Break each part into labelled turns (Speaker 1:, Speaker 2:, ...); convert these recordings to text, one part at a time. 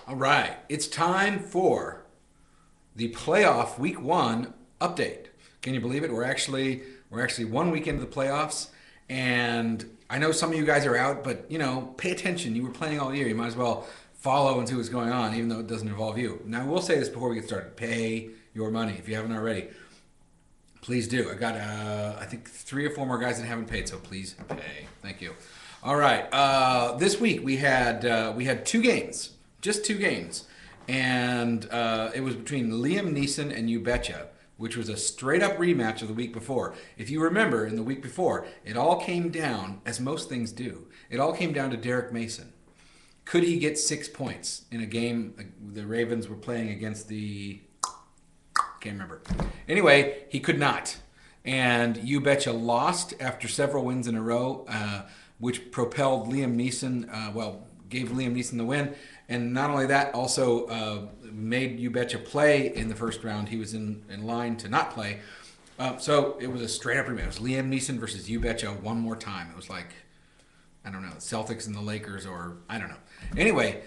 Speaker 1: All right, it's time for the playoff week one update. Can you believe it? We're actually 1 week into the playoffs, and I know some of you guys are out, but pay attention. You were playing all year. You might as well follow and see what's going on, even though it doesn't involve you. Now, we'll say this before we get started: pay your money if you haven't already. Please do. I got I think 3 or 4 more guys that haven't paid, so please pay. Thank you. All right. This week we had 2 games, just 2 games, and it was between Liam Neeson and You Betcha, which was a straight up rematch of the week before. If you remember, in the week before, it all came down, as most things do. It all came down to Derek Mason. Could he get 6 points in a game the Ravens were playing against the can't remember. Anyway, he could not. And You Betcha lost after several wins in a row, which propelled Liam Neeson, gave Liam Neeson the win. And not only that, also made You Betcha play in the first round. He was in line to not play. So it was a straight up rematch. It was Liam Neeson versus You Betcha one more time. It was like, I don't know, Celtics and the Lakers, or I don't know. Anyway,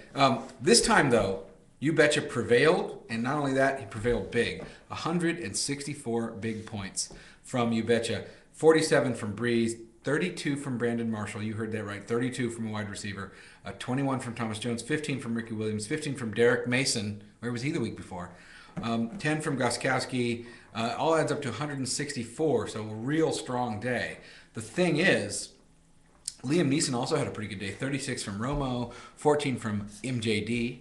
Speaker 1: this time though, You Betcha prevailed, and not only that, he prevailed big. 164 big points from You Betcha. 47 from Breeze, 32 from Brandon Marshall. You heard that right. 32 from a wide receiver. 21 from Thomas Jones. 15 from Ricky Williams. 15 from Derek Mason. Where was he the week before? 10 from Goskowski. All adds up to 164, so a real strong day. The thing is, Liam Neeson also had a pretty good day. 36 from Romo. 14 from MJD.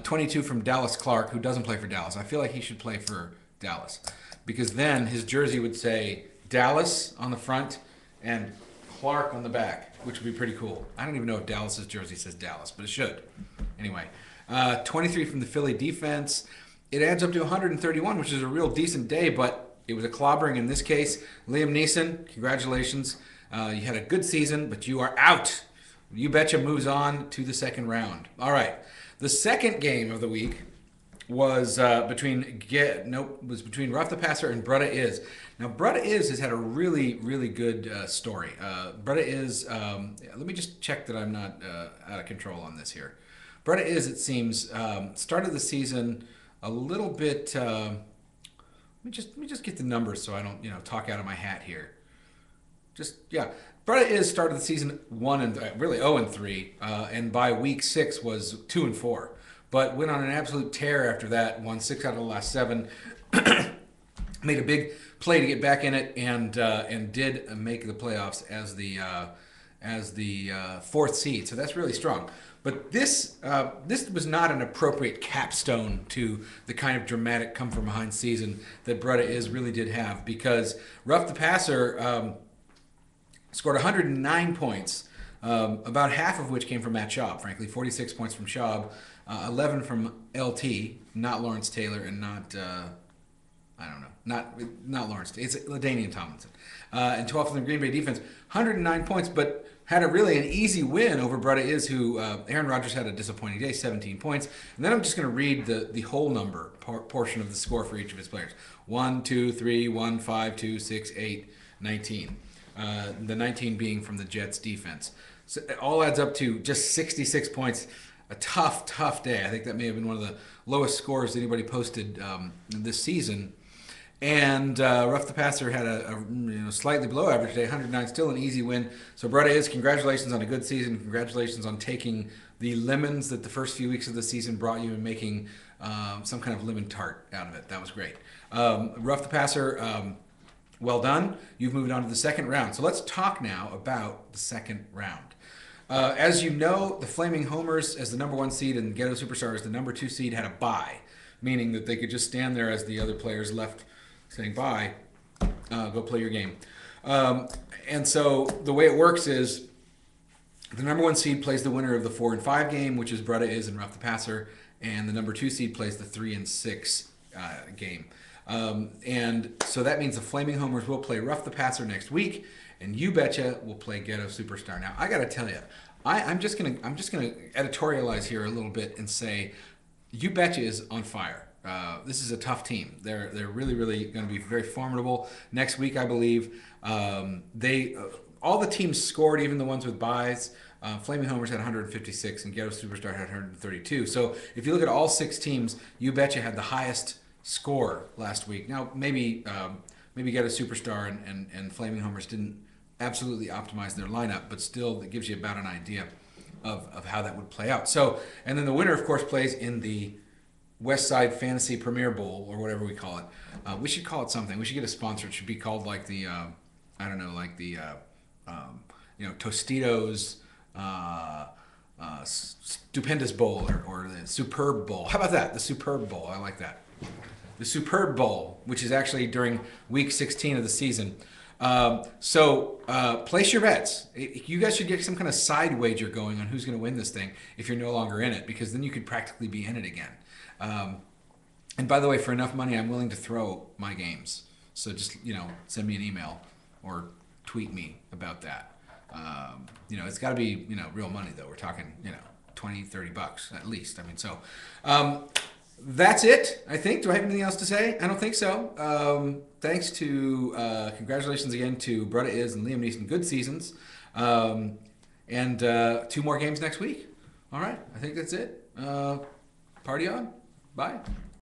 Speaker 1: 22 from Dallas Clark, who doesn't play for Dallas. I feel like he should play for Dallas, because then his jersey would say Dallas on the front and Clark on the back, which would be pretty cool. I don't even know if Dallas's jersey says Dallas, but it should. Anyway, 23 from the Philly defense. It adds up to 131, which is a real decent day, but it was a clobbering in this case. Liam Neeson, congratulations. You had a good season, but you are out. You Betcha moves on to the second round. All right. The second game of the week was between Rough the Passer and Brutta Is. Now, Brutta Is has had a really, really good story. Brutta Is, let me just check that I'm not out of control on this here. Brutta Is, it seems, started the season a little bit. Let me just get the numbers so I don't talk out of my hat here. Bretta Is started the season 0-3, and by week 6 was 2-4, but went on an absolute tear after that. Won 6 out of the last 7, made a big play to get back in it, and did make the playoffs as the 4th seed. So that's really strong. But this was not an appropriate capstone to the kind of dramatic come from behind season that Bretta Is really did have, because Rough the Passer scored 109 points, about half of which came from Matt Schaub, frankly. 46 points from Schaub, 11 from LT, not Lawrence Taylor, and not Lawrence. It's LaDainian Tomlinson. And 12 from the Green Bay defense. 109 points, but had really an easy win over Bretta Is, who Aaron Rodgers had a disappointing day, 17 points. And then I'm just going to read the whole number portion of the score for each of his players. 1, 2, 3, 1, 5, 2, 6, 8, 19. The 19 being from the Jets defense. So it all adds up to just 66 points. A tough day. I think that may have been one of the lowest scores anybody posted this season. And Rough the Passer had a slightly below average day, 109, still an easy win. So Bretta Is, congratulations on a good season. Congratulations on taking the lemons that the first few weeks of the season brought you and making some kind of lemon tart out of it. That was great. Rough the Passer, well done. You've moved on to the second round. So let's talk now about the second round. As you know, the Flaming Homers, as the number 1 seed, and Ghetto Superstars, the number 2 seed, had a bye, meaning that they could just stand there as the other players left saying bye, go play your game. And so the way it works is the number 1 seed plays the winner of the 4 and 5 game, which is Bretta Is and Rough the Passer, and the number 2 seed plays the 3 and 6 game. And so that means the Flaming Homers will play Rough the Passer next week, and You Betcha will play Ghetto Superstar. Now, I got to tell you, I'm just gonna editorialize here a little bit and say, You Betcha is on fire. This is a tough team. They're really, really going to be very formidable next week, I believe. All the teams scored, even the ones with byes. Flaming Homers had 156, and Ghetto Superstar had 132. So if you look at all 6 teams, You Betcha had the highest score last week. Now maybe Ghetto Superstar and Flaming Homers didn't absolutely optimize their lineup, but still it gives you about an idea of how that would play out. So, and then the winner, of course, plays in the Westside Fantasy Premier Bowl, or whatever we call it. We should call it something. We should get a sponsor. It should be called like the I don't know, like the Tostitos Stupendous Bowl, or the Superb Bowl. How about that? The Superb Bowl. I like that. The Superb Bowl, which is actually during week 16 of the season. So place your bets. You guys should get some kind of side wager going on who's going to win this thing if you're no longer in it, because then you could practically be in it again. And by the way, for enough money, I'm willing to throw my games. So just, send me an email or tweet me about that. It's got to be, real money, though. We're talking, $20-$30 at least. I mean, so that's it, I think. Do I have anything else to say? I don't think so. Thanks to, congratulations again to Brutta Is and Liam Neeson. Good seasons. And 2 more games next week. All right. I think that's it. Party on. Bye.